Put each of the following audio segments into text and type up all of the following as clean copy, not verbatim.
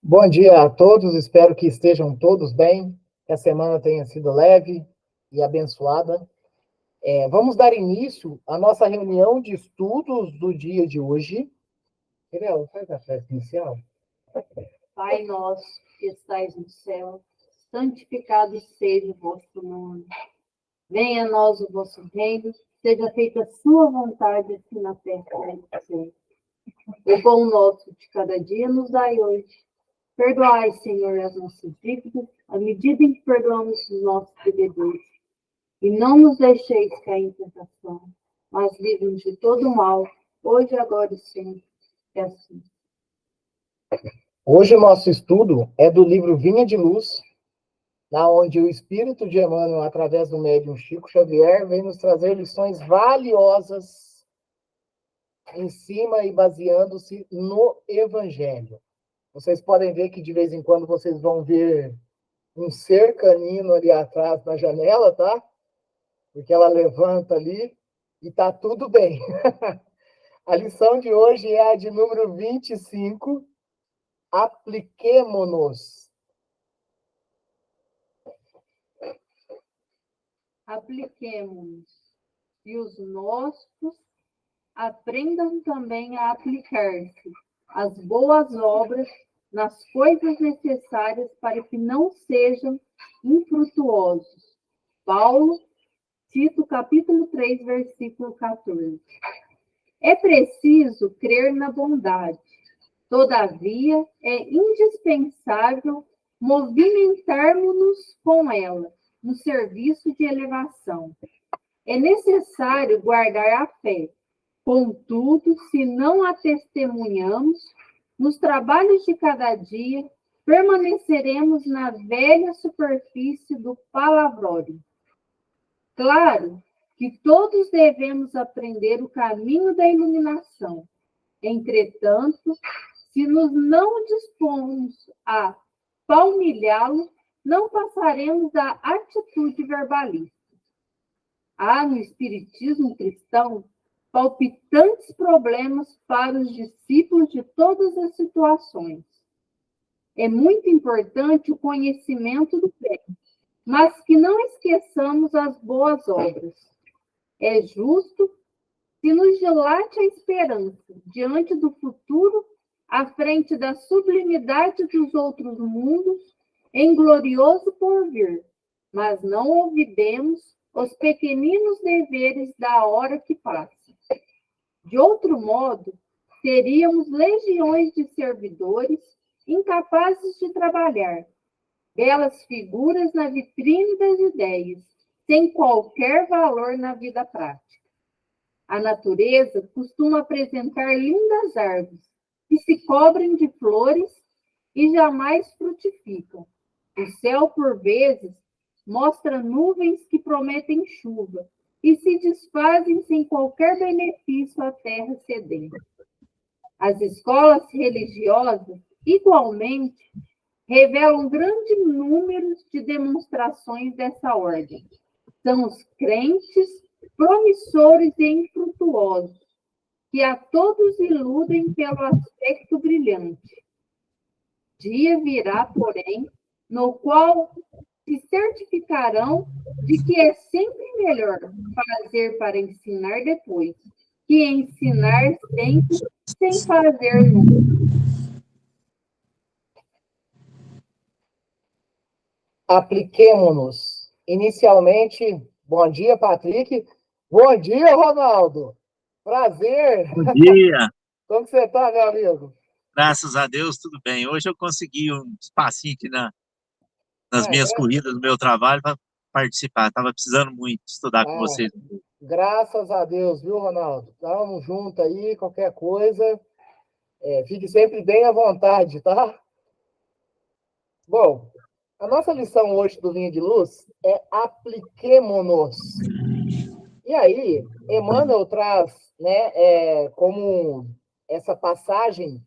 Bom dia a todos, espero que estejam todos bem, que a semana tenha sido leve e abençoada. Vamos dar início à nossa reunião de estudos do dia de hoje. Gabriel, faz a festa inicial. Pai nosso que estais no céu, santificado seja o vosso nome. Venha a nós o vosso reino, seja feita a sua vontade, assim na terra como no céu. O pão nosso de cada dia nos dai hoje. Perdoai, Senhor, as nossas dívidas, à medida em que perdoamos os nossos devedores. E não nos deixeis cair em tentação, mas livre-nos de todo mal, hoje, agora e sempre. É assim. Hoje o nosso estudo é do livro Vinha de Luz, na onde o Espírito de Emmanuel, através do médium Chico Xavier, vem nos trazer lições valiosas em cima e baseando-se no Evangelho. Vocês podem ver que de vez em quando vocês vão ver um ser canino ali atrás na janela, tá? Porque ela levanta ali e tá tudo bem. A lição de hoje é a de número 25. Apliquemo-nos. Apliquemo-nos, e os nossos aprendam também a aplicar-se às boas obras nas coisas necessárias para que não sejam infrutuosos. Paulo, Tito, capítulo 3, versículo 14. É preciso crer na bondade. Todavia, é indispensável movimentarmos-nos com ela no serviço de elevação. É necessário guardar a fé. Contudo, se não a testemunhamos, nos trabalhos de cada dia, permaneceremos na velha superfície do palavrório. Claro que todos devemos aprender o caminho da iluminação. Entretanto, se nos não dispomos a palmilhá-lo, não passaremos da atitude verbalista. Há no espiritismo cristão palpitantes problemas para os discípulos de todas as situações. É muito importante o conhecimento do bem, mas que não esqueçamos as boas obras. É justo se nos dilate a esperança diante do futuro, à frente da sublimidade dos outros mundos, em glorioso porvir, mas não olvidemos os pequeninos deveres da hora que passa. De outro modo, teríamos legiões de servidores incapazes de trabalhar, belas figuras na vitrine das ideias, sem qualquer valor na vida prática. A natureza costuma apresentar lindas árvores que se cobrem de flores e jamais frutificam. O céu, por vezes, mostra nuvens que prometem chuva e se desfazem sem qualquer benefício à terra sedenta. As escolas religiosas, igualmente, revelam grande número de demonstrações dessa ordem. São os crentes promissores e infrutuosos, que a todos iludem pelo aspecto brilhante. Dia virá, porém, no qual se certificarão de que é sempre melhor fazer para ensinar depois, que ensinar sempre sem fazer nunca. Apliquemo-nos. Inicialmente, bom dia, Patrick. Bom dia, Ronaldo. Prazer. Bom dia. Como você está, meu amigo? Graças a Deus, tudo bem. Hoje eu consegui um espacinho aqui nas minhas corridas do meu trabalho para participar. Estava precisando muito estudar com vocês. Graças a Deus, viu, Ronaldo? Estamos juntos aí, qualquer coisa. Fique sempre bem à vontade, tá? Bom, a nossa lição hoje do Vinha de Luz é apliquemo-nos. E aí, Emmanuel traz, né, como essa passagem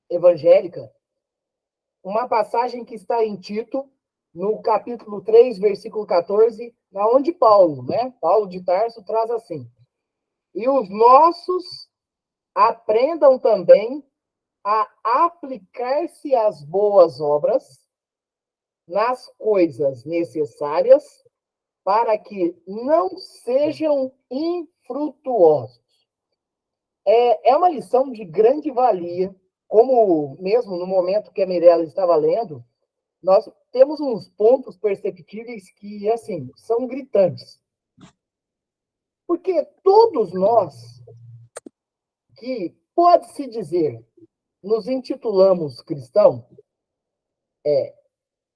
evangélica, uma passagem que está em Tito, no capítulo 3, versículo 14, na onde Paulo, né, Paulo de Tarso, traz assim: e os nossos aprendam também a aplicar-se às boas obras, nas coisas necessárias, para que não sejam infrutuosos. É uma lição de grande valia, como mesmo no momento que a Mirella estava lendo, nós temos uns pontos perceptíveis que, assim, são gritantes. Porque todos nós, que pode-se dizer, nos intitulamos cristãos,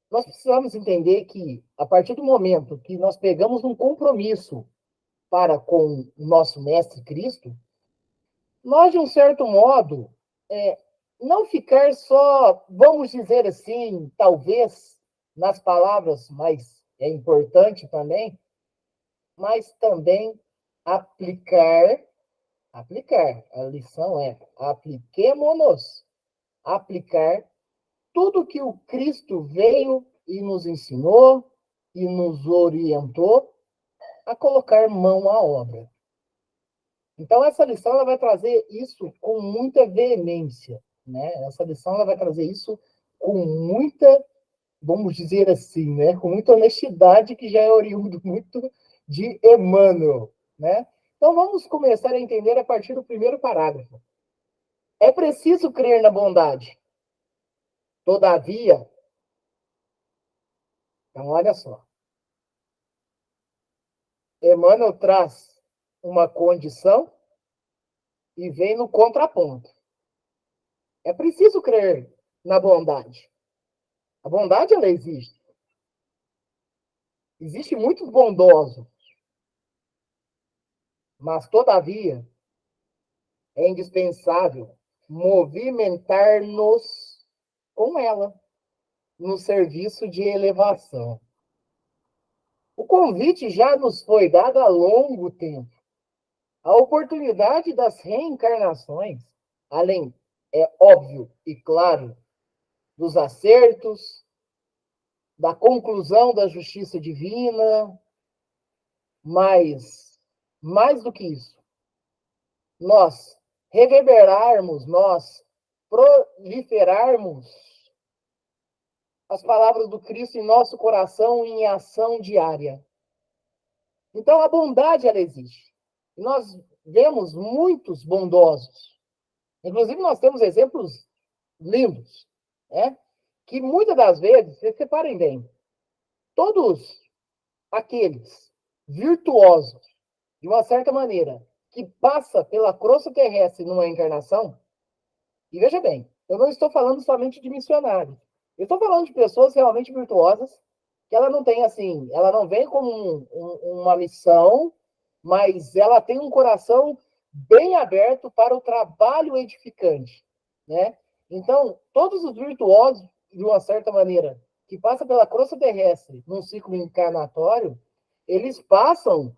nós precisamos entender que, a partir do momento que nós pegamos um compromisso para com o nosso Mestre Cristo, nós, de um certo modo, não ficar só, vamos dizer assim, talvez, nas palavras, mas é importante também, mas também aplicar, a lição é apliquemo-nos, aplicar tudo que o Cristo veio e nos ensinou e nos orientou a colocar mão à obra. Então, essa lição ela vai trazer isso com muita veemência, né? Essa lição ela vai trazer isso com muita, vamos dizer assim, né? Com muita honestidade, que já é oriundo muito de Emmanuel, né? Então, vamos começar a entender a partir do primeiro parágrafo. É preciso crer na bondade. Todavia, então, olha só. Emmanuel traz uma condição e vem no contraponto. É preciso crer na bondade. A bondade, ela existe. Existe muitos bondosos. Mas, todavia, é indispensável movimentar-nos com ela no serviço de elevação. O convite já nos foi dado há longo tempo. A oportunidade das reencarnações, além, é óbvio e claro, dos acertos, da conclusão da justiça divina, mas, mais do que isso, nós reverberarmos, nós proliferarmos as palavras do Cristo em nosso coração em ação diária. Então, a bondade, ela existe. Nós vemos muitos bondosos. Inclusive, nós temos exemplos lindos, né? Que muitas das vezes, vocês separem bem, todos aqueles virtuosos, de uma certa maneira, que passa pela crosta terrestre numa encarnação, e veja bem, eu não estou falando somente de missionários, eu estou falando de pessoas realmente virtuosas, que ela não tem assim, ela não vem como uma missão, mas ela tem um coração bem aberto para o trabalho edificante, né? Então, todos os virtuosos, de uma certa maneira, que passam pela crosta terrestre num ciclo encarnatório, eles passam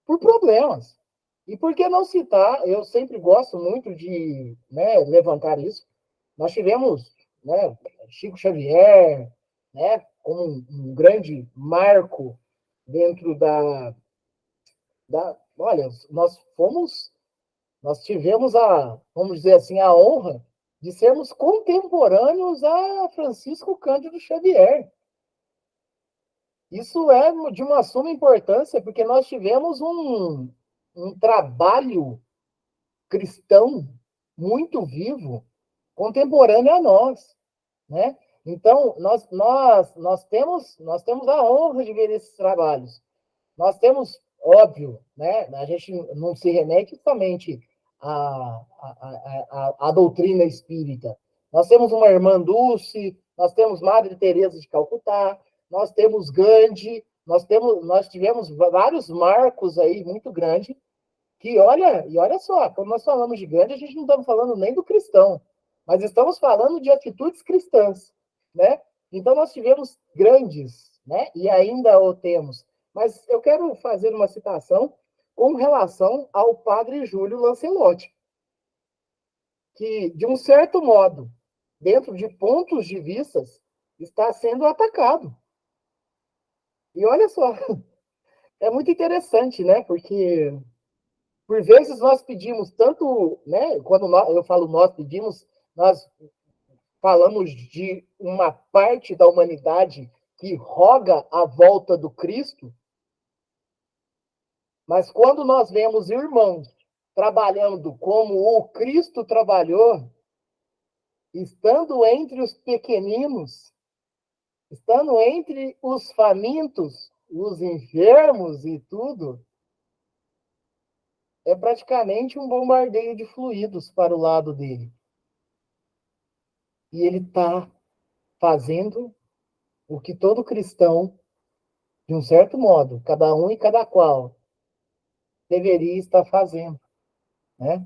por problemas. E por que não citar? Eu sempre gosto muito de, né, levantar isso. Nós tivemos, né, Chico Xavier, né, como um grande marco dentro olha, nós tivemos vamos dizer assim, a honra de sermos contemporâneos a Francisco Cândido Xavier. Isso é de uma suma importância, porque nós tivemos um trabalho cristão muito vivo, contemporâneo a nós, né? Então, nós temos a honra de ver esses trabalhos. Nós temos, óbvio, né? A gente não se remete somente à doutrina espírita. Nós temos uma irmã Dulce, nós temos Madre Teresa de Calcutá, nós temos Gandhi, nós tivemos vários marcos aí muito grandes, que olha só, quando nós falamos de Gandhi, a gente não estamos falando nem do cristão, mas estamos falando de atitudes cristãs, né? Então nós tivemos grandes, né? E ainda o temos. Mas eu quero fazer uma citação com relação ao padre Júlio Lancelotti, que, de um certo modo, dentro de pontos de vistas, está sendo atacado. E olha só, é muito interessante, né? Porque, por vezes, nós pedimos tanto, né? Quando eu falo nós pedimos, nós falamos de uma parte da humanidade que roga a volta do Cristo, mas quando nós vemos irmãos trabalhando como o Cristo trabalhou, estando entre os pequeninos, estando entre os famintos, os enfermos e tudo, é praticamente um bombardeio de fluidos para o lado dele. E ele está fazendo o que todo cristão, de um certo modo, cada um e cada qual, deveria estar fazendo, né?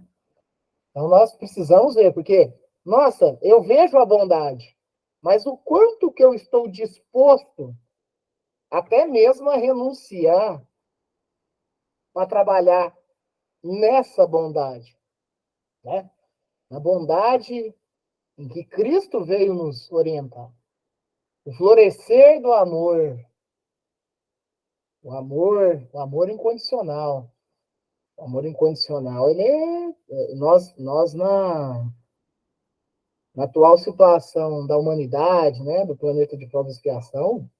Então nós precisamos ver, porque, nossa, eu vejo a bondade, mas o quanto que eu estou disposto até mesmo a renunciar para trabalhar nessa bondade, né? Na bondade em que Cristo veio nos orientar. O florescer do amor, o amor incondicional. O amor incondicional, ele nós na atual situação da humanidade, né, do planeta de prova e expiação,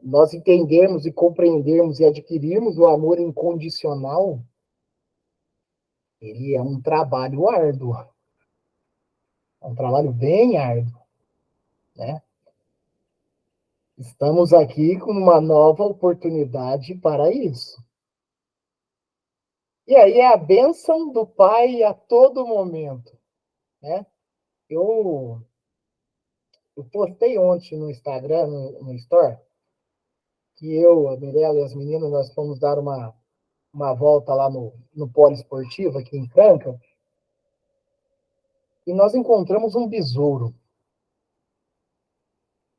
nós entendermos e compreendermos e adquirirmos o amor incondicional, ele é um trabalho árduo, é um trabalho bem árduo, né? Estamos aqui com uma nova oportunidade para isso. E aí é a bênção do Pai a todo momento, né? Eu postei ontem no Instagram, no Store, que eu, a Mirella e as meninas, nós fomos dar uma volta lá no polo esportivo, aqui em Franca, e nós encontramos um besouro.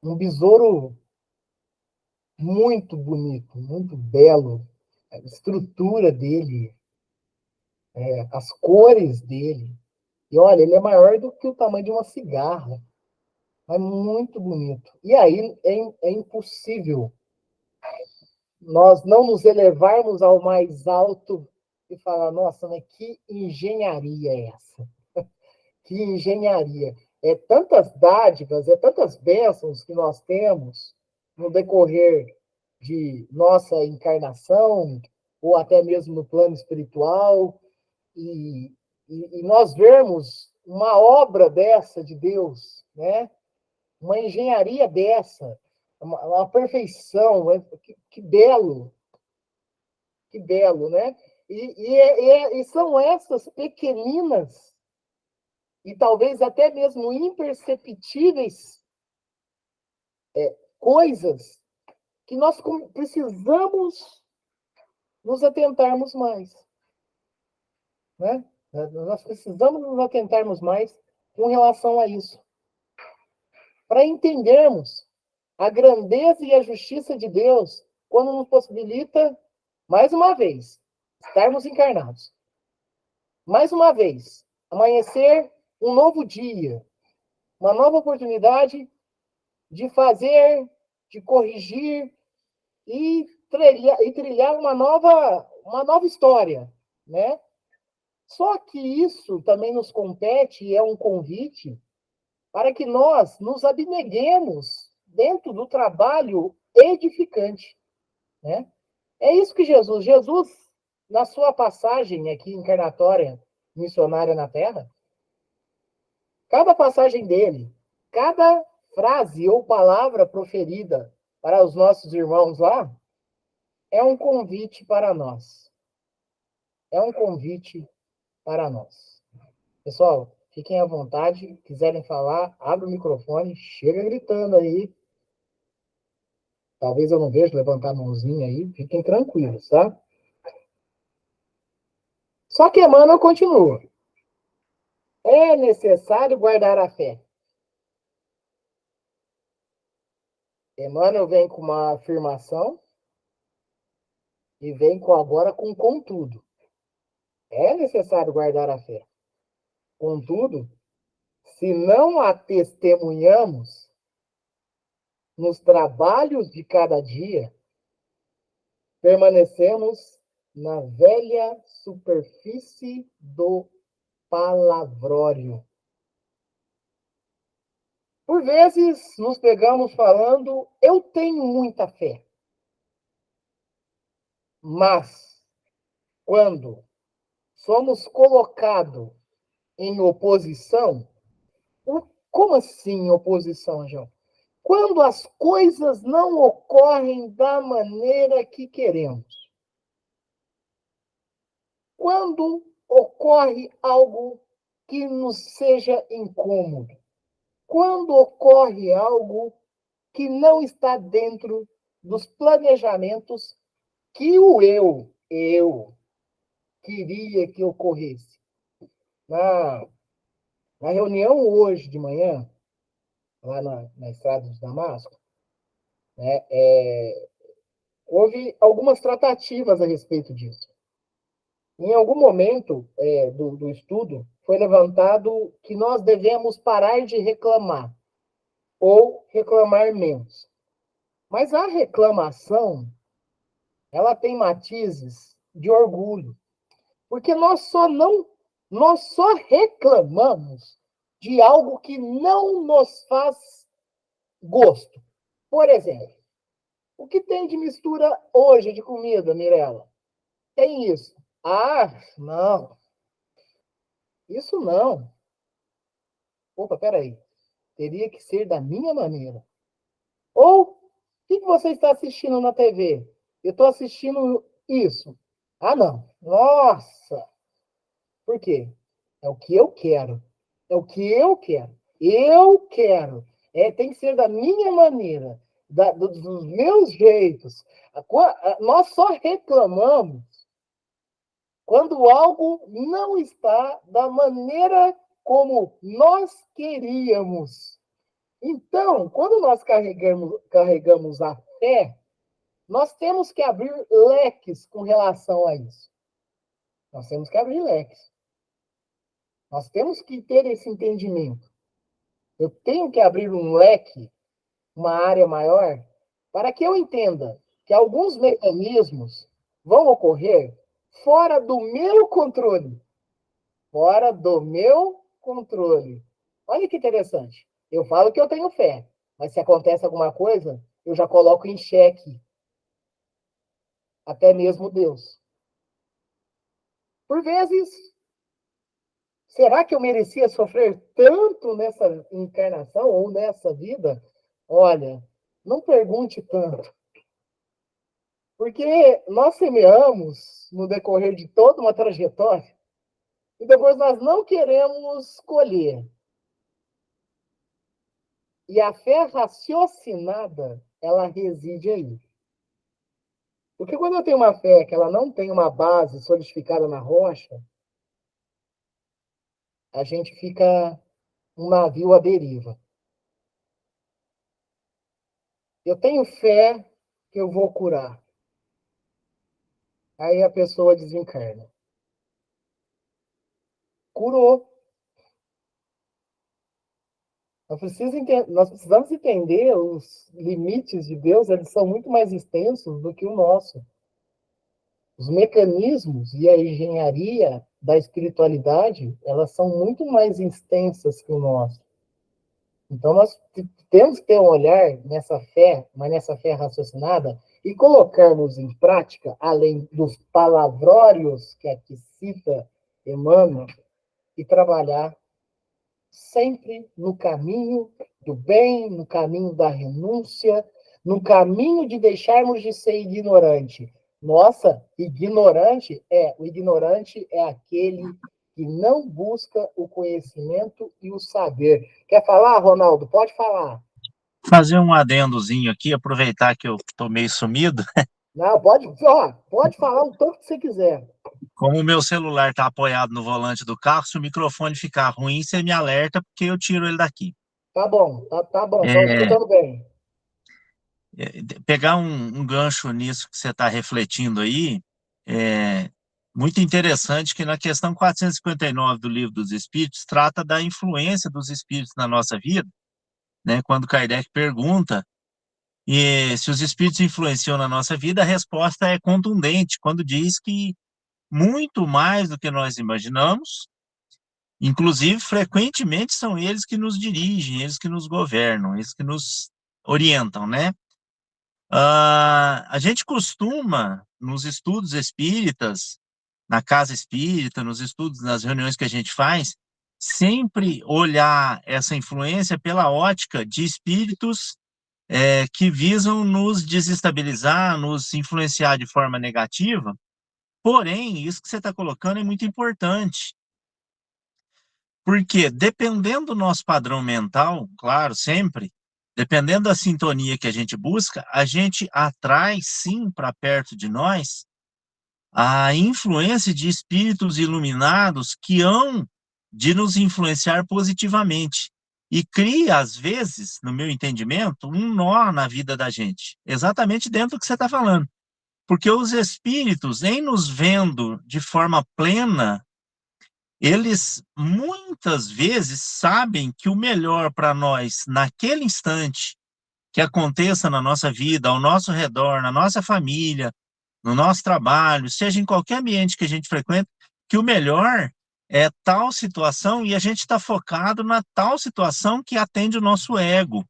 Um besouro muito bonito, muito belo. A estrutura dele, as cores dele. E olha, ele é maior do que o tamanho de uma cigarra. É muito bonito. E aí é impossível nós não nos elevarmos ao mais alto e falar, nossa, mas que engenharia é essa? Que engenharia. É tantas dádivas, é tantas bênçãos que nós temos no decorrer de nossa encarnação, ou até mesmo no plano espiritual, e nós vermos uma obra dessa de Deus, né? Uma engenharia dessa, uma perfeição, que belo, né? E são essas pequeninas e talvez até mesmo imperceptíveis coisas que nós precisamos nos atentarmos mais, né? Nós precisamos nos atentarmos mais com relação a isso, para entendermos a grandeza e a justiça de Deus quando nos possibilita, mais uma vez, estarmos encarnados. Mais uma vez, amanhecer um novo dia, uma nova oportunidade de fazer, de corrigir e trilhar uma nova história, né? Só que isso também nos compete e é um convite para que nós nos abneguemos dentro do trabalho edificante, né? É isso que Jesus, na sua passagem aqui encarnatória, missionária na Terra, cada passagem dele, cada frase ou palavra proferida para os nossos irmãos lá, é um convite para nós. É um convite para nós. Pessoal, fiquem à vontade, quiserem falar, abre o microfone, chega gritando aí. Talvez eu não veja levantar a mãozinha aí, fiquem tranquilos, tá? Só que Emmanuel continua. É necessário guardar a fé. Emmanuel vem com uma afirmação e vem agora com contudo. É necessário guardar a fé. Contudo, se não a testemunhamos nos trabalhos de cada dia, permanecemos na velha superfície do palavrório. Por vezes, nos pegamos falando, eu tenho muita fé. Mas, quando somos colocados em oposição, como assim oposição, João? Quando as coisas não ocorrem da maneira que queremos. Quando ocorre algo que nos seja incômodo. Quando ocorre algo que não está dentro dos planejamentos que eu queria que ocorresse. Na reunião hoje de manhã, lá na estrada de Damasco, né, houve algumas tratativas a respeito disso. Em algum momento do estudo, foi levantado que nós devemos parar de reclamar, ou reclamar menos. Mas a reclamação, ela tem matizes de orgulho, porque nós só reclamamos de algo que não nos faz gosto. Por exemplo, o que tem de mistura hoje de comida, Mirella? Tem isso. Ah, não. Isso não. Opa, peraí. Teria que ser da minha maneira. Ou, o que você está assistindo na TV? Eu estou assistindo isso. Ah, não. Nossa! Por quê? É o que eu quero. É o que eu quero. Eu quero. Tem que ser da minha maneira, dos meus jeitos. Nós só reclamamos quando algo não está da maneira como nós queríamos. Então, quando nós carregamos a fé, nós temos que abrir leques com relação a isso. Nós temos que abrir leques. Nós temos que ter esse entendimento. Eu tenho que abrir um leque, uma área maior, para que eu entenda que alguns mecanismos vão ocorrer fora do meu controle. Fora do meu controle. Olha que interessante. Eu falo que eu tenho fé, mas se acontece alguma coisa, eu já coloco em xeque até mesmo Deus. Por vezes, será que eu merecia sofrer tanto nessa encarnação ou nessa vida? Olha, não pergunte tanto. Porque nós semeamos no decorrer de toda uma trajetória e depois nós não queremos colher. E a fé raciocinada, ela reside aí. Porque quando eu tenho uma fé que ela não tem uma base solidificada na rocha, a gente fica um navio à deriva. Eu tenho fé que eu vou curar. Aí a pessoa desencarna. Curou. Nós precisamos entender os limites de Deus, eles são muito mais extensos do que o nosso. Os mecanismos e a engenharia da espiritualidade, elas são muito mais extensas que o nosso. Então, nós temos que ter um olhar nessa fé, mas nessa fé raciocinada, e colocarmos em prática, além dos palavrórios que aqui cita Emmanuel, e trabalhar sempre no caminho do bem, no caminho da renúncia, no caminho de deixarmos de ser ignorante. Nossa, o ignorante é aquele que não busca o conhecimento e o saber. Quer falar, Ronaldo? Pode falar. Fazer um adendozinho aqui, aproveitar que eu estou meio sumido. Não, pode falar o tanto que você quiser. Como o meu celular está apoiado no volante do carro, se o microfone ficar ruim, você me alerta, porque eu tiro ele daqui. Tá bom, estou escutando bem. Pegar um gancho nisso que você está refletindo aí, muito interessante que na questão 459 do Livro dos Espíritos trata da influência dos espíritos na nossa vida, né? Quando Kardec pergunta se os espíritos influenciam na nossa vida, a resposta é contundente, quando diz que muito mais do que nós imaginamos Inclusive, frequentemente são eles que nos dirigem, eles que nos governam, eles que nos orientam, né? A gente costuma, nos estudos espíritas, na casa espírita, nos estudos, nas reuniões que a gente faz, sempre olhar essa influência pela ótica de espíritos que visam nos desestabilizar, nos influenciar de forma negativa. Porém, isso que você está colocando é muito importante, porque dependendo do nosso padrão mental, claro, sempre, dependendo da sintonia que a gente busca, a gente atrai, sim, para perto de nós a influência de espíritos iluminados que hão de nos influenciar positivamente. E cria, às vezes, no meu entendimento, um nó na vida da gente, exatamente dentro do que você está falando. Porque os espíritos, em nos vendo de forma plena, eles muitas vezes sabem que o melhor para nós, naquele instante, que aconteça na nossa vida, ao nosso redor, na nossa família, no nosso trabalho, seja em qualquer ambiente que a gente frequenta, que o melhor é tal situação e a gente está focado na tal situação que atende o nosso ego.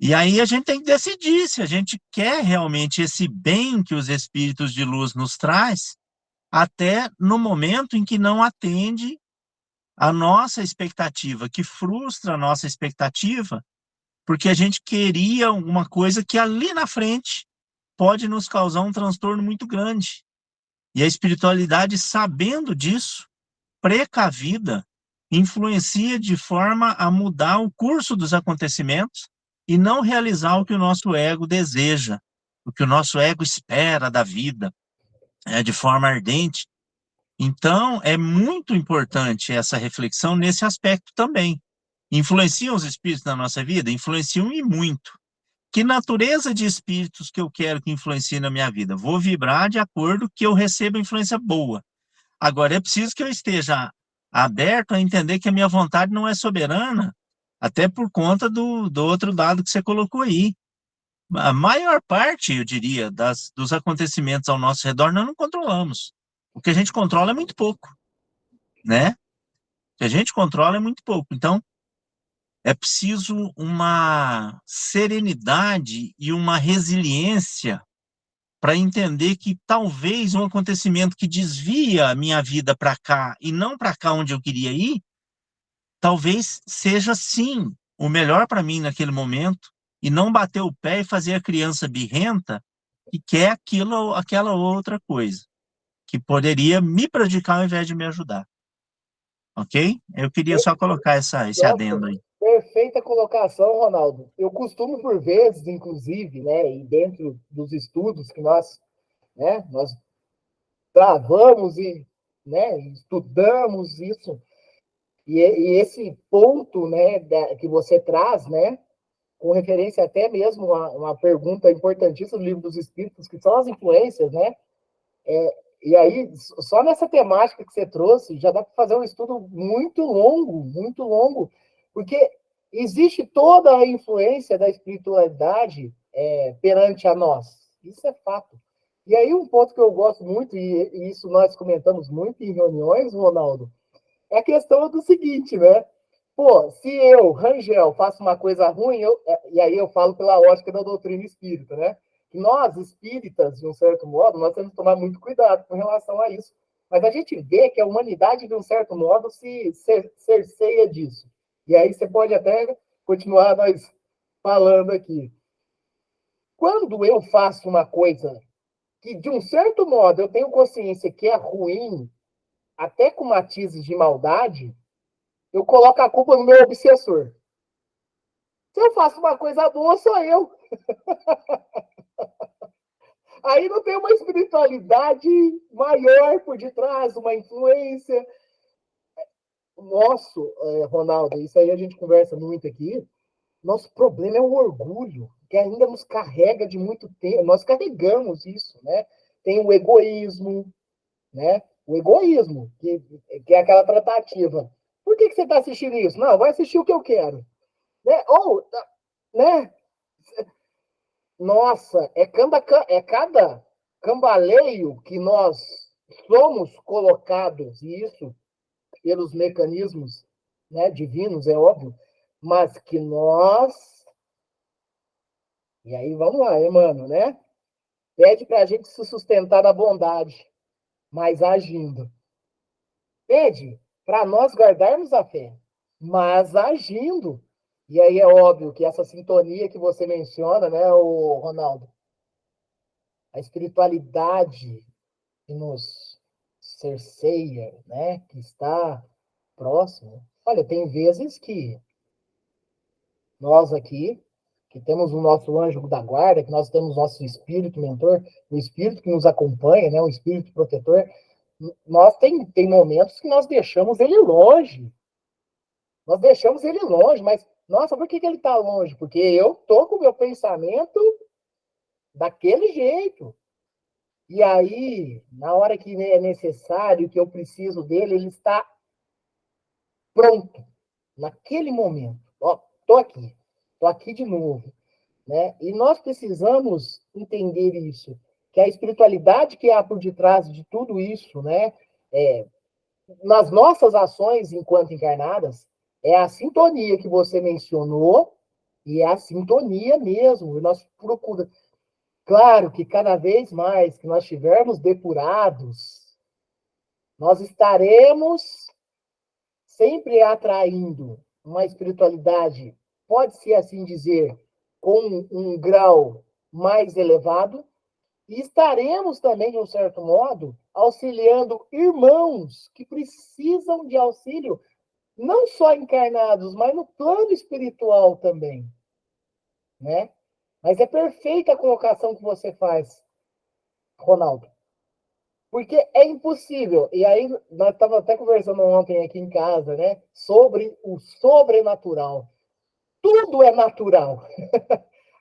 E aí a gente tem que decidir se a gente quer realmente esse bem que os espíritos de luz nos traz, até no momento em que não atende a nossa expectativa, que frustra a nossa expectativa, porque a gente queria alguma coisa que ali na frente pode nos causar um transtorno muito grande. E a espiritualidade, sabendo disso, precavida, influencia de forma a mudar o curso dos acontecimentos e não realizar o que o nosso ego deseja, o que o nosso ego espera da vida, de forma ardente. Então, é muito importante essa reflexão nesse aspecto também. Influenciam os espíritos na nossa vida? Influenciam e muito. Que natureza de espíritos que eu quero que influencie na minha vida? Vou vibrar de acordo que eu receba influência boa. Agora, é preciso que eu esteja aberto a entender que a minha vontade não é soberana, até por conta do outro dado que você colocou aí. A maior parte, eu diria, dos acontecimentos ao nosso redor, nós não controlamos. O que a gente controla é muito pouco, né? O que a gente controla é muito pouco. Então, é preciso uma serenidade e uma resiliência para entender que talvez um acontecimento que desvia a minha vida para cá e não para cá onde eu queria ir, talvez seja sim o melhor para mim naquele momento e não bater o pé e fazer a criança birrenta que quer aquilo, aquela outra coisa, que poderia me prejudicar ao invés de me ajudar. Ok? Eu queria só colocar esse adendo Nossa, aí. perfeita colocação, Ronaldo. Eu costumo, por vezes, inclusive, né, e dentro dos estudos que nós travamos e, né, estudamos isso, e esse ponto, né, que você traz, né, com referência até mesmo a uma pergunta importantíssima do Livro dos Espíritos, que são as influências, né? E aí, só nessa temática que você trouxe, já dá para fazer um estudo muito longo, porque existe toda a influência da espiritualidade perante a nós. Isso é fato. E aí, um ponto que eu gosto muito, e isso nós comentamos muito em reuniões, Ronaldo, é a questão do seguinte, né? Pô, se eu, Rangel, faço uma coisa ruim, e aí eu falo pela ótica da doutrina espírita, né? Nós, espíritas, de um certo modo, nós temos que tomar muito cuidado com relação a isso. Mas a gente vê que a humanidade, de um certo modo, se cerceia disso. E aí você pode até continuar nós falando aqui. Quando eu faço uma coisa que, de um certo modo, eu tenho consciência que é ruim, até com matizes de maldade, eu coloco a culpa no meu obsessor. Se eu faço uma coisa boa, sou eu. Aí não tem uma espiritualidade maior por detrás, uma influência. Nosso, Ronaldo, isso aí a gente conversa muito aqui. Nosso problema é o orgulho, que ainda nos carrega de muito tempo. Nós carregamos isso, né? Tem o egoísmo, né? O egoísmo, que é aquela tratativa. Por que você está assistindo isso? Não, vai assistir o que eu quero. Né? Ou, né? Nossa, cada cambaleio que nós somos colocados, e isso pelos mecanismos, né, divinos, é óbvio, mas que nós... E aí, vamos lá, Emmanuel, né? Pede para a gente se sustentar na bondade, mas agindo. Pede para nós guardarmos a fé, mas agindo. E aí é óbvio que essa sintonia que você menciona, né, o Ronaldo, a espiritualidade que nos cerceia, né, que está próximo. Olha, tem vezes que nós aqui, que temos o nosso anjo da guarda, que nós temos o nosso espírito mentor, o espírito que nos acompanha, né, o espírito protetor, nós tem momentos que nós deixamos ele longe. Nós deixamos ele longe, mas, nossa, por que ele está longe? Porque eu tô com o meu pensamento daquele jeito. E aí, na hora que é necessário, que eu preciso dele, ele está pronto, naquele momento. Ó, tô aqui de novo, né? E nós precisamos entender isso, que a espiritualidade que há por detrás de tudo isso, né? Nas nossas ações enquanto encarnadas, é a sintonia que você mencionou, e é a sintonia mesmo. E nós procuramos. Claro que cada vez mais que nós estivermos depurados, nós estaremos sempre atraindo uma espiritualidade, pode-se assim dizer, com um grau mais elevado, e estaremos também, de um certo modo, auxiliando irmãos que precisam de auxílio, não só encarnados, mas no plano espiritual também, né? Mas é perfeita a colocação que você faz, Ronaldo. Porque é impossível. E aí, nós estávamos até conversando ontem aqui em casa, né? Sobre o sobrenatural. Tudo é natural.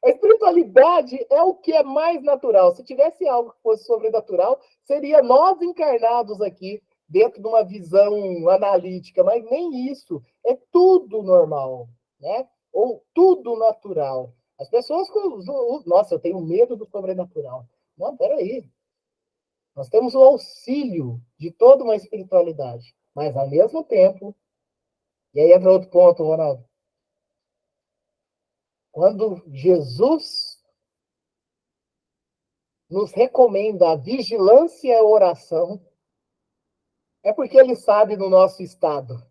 A espiritualidade é o que é mais natural. Se tivesse algo que fosse sobrenatural, seria nós encarnados aqui, dentro de uma visão analítica. Mas nem isso. É tudo normal, né? Ou tudo natural. As pessoas... Nossa, eu tenho medo do sobrenatural. Não, peraí. Nós temos o auxílio de toda uma espiritualidade, mas ao mesmo tempo, e aí entra outro ponto, Ronaldo, quando Jesus nos recomenda a vigilância e a oração, é porque ele sabe do nosso estado.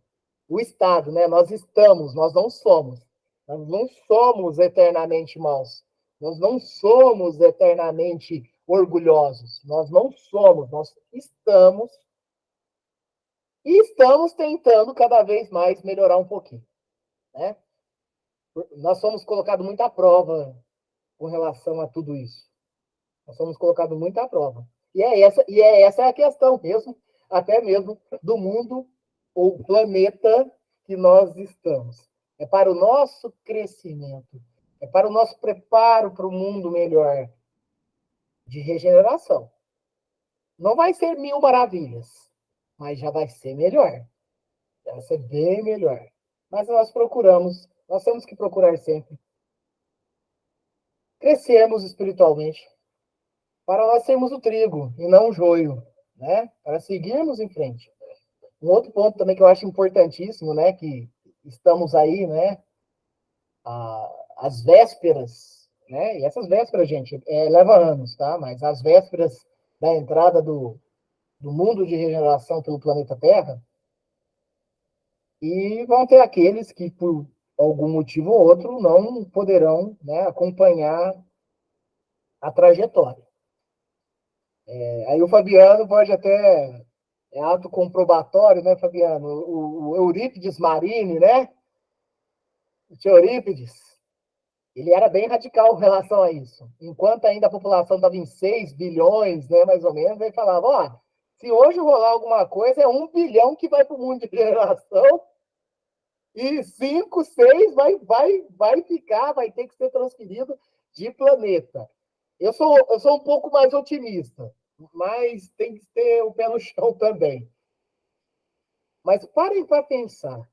O estado, né? Nós estamos, nós não somos. Nós não somos eternamente maus. Nós não somos eternamente orgulhosos. Nós não somos, nós estamos. E estamos tentando cada vez mais melhorar um pouquinho, né? Nós somos colocados muito à prova com relação a tudo isso. Nós somos colocados muito à prova. E essa é a questão mesmo, até mesmo do mundo ou planeta que nós estamos. É para o nosso crescimento, é para o nosso preparo para o mundo melhor de regeneração. Não vai ser mil maravilhas, mas já vai ser melhor. Já vai ser bem melhor. Mas nós temos que procurar sempre crescermos espiritualmente, para nós sermos o trigo e não o joio, né? Para seguirmos em frente. Um outro ponto também que eu acho importantíssimo, né? Que estamos aí, né? As vésperas, né? E essas vésperas, gente, leva anos, tá? Mas as vésperas da entrada do mundo de regeneração pelo planeta Terra, e vão ter aqueles que, por algum motivo ou outro, não poderão, né, acompanhar a trajetória. Aí o Fabiano pode até... É ato comprobatório, né, Fabiano? O Eurípides Marini, né? O tio Eurípides, ele era bem radical em relação a isso. Enquanto ainda a população estava em 6 bilhões, né, mais ou menos, ele falava, ó, se hoje rolar alguma coisa, é 1 bilhão que vai para o mundo de geração, e 5, 6 vai ficar, vai ter que ser transferido de planeta. Eu sou um pouco mais otimista, mas tem que ter o pé no chão também. Mas parem para pensar.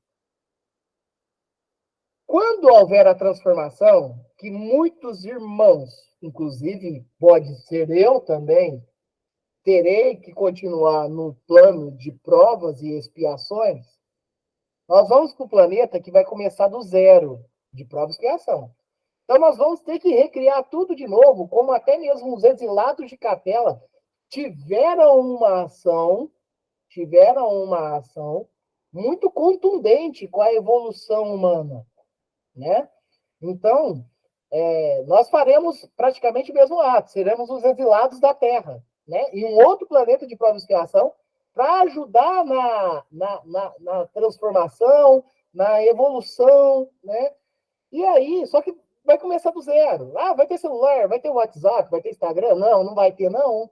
Quando houver a transformação, que muitos irmãos, inclusive pode ser eu também, terei que continuar no plano de provas e expiações, nós vamos para o planeta que vai começar do zero, de prova e expiação. Então, nós vamos ter que recriar tudo de novo, como até mesmo os exilados de capela tiveram uma ação muito contundente com a evolução humana, né? Então, nós faremos praticamente o mesmo ato, seremos os exilados da Terra, né? E um outro planeta de prova e expiação para ajudar na transformação, na evolução, né? E aí, só que vai começar do zero. Ah, vai ter celular, vai ter WhatsApp, vai ter Instagram? Não, não vai ter, não.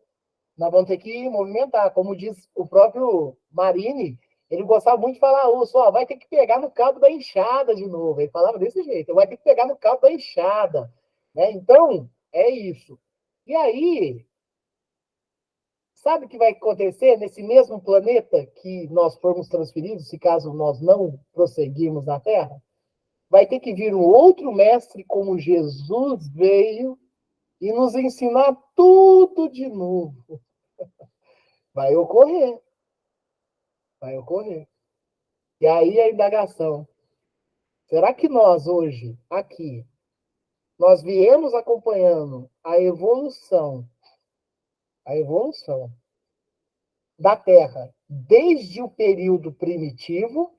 Nós vamos ter que movimentar. Como diz o próprio Marini, ele gostava muito de falar, só vai ter que pegar no cabo da enxada de novo. Ele falava desse jeito, vai ter que pegar no cabo da enxada. Né? Então, é isso. E aí, sabe o que vai acontecer nesse mesmo planeta que nós formos transferidos, se caso nós não prosseguirmos na Terra? Vai ter que vir um outro mestre como Jesus veio e nos ensinar tudo de novo. Vai ocorrer. Vai ocorrer. E aí a indagação. Será que nós hoje, aqui, nós viemos acompanhando a evolução da Terra desde o período primitivo?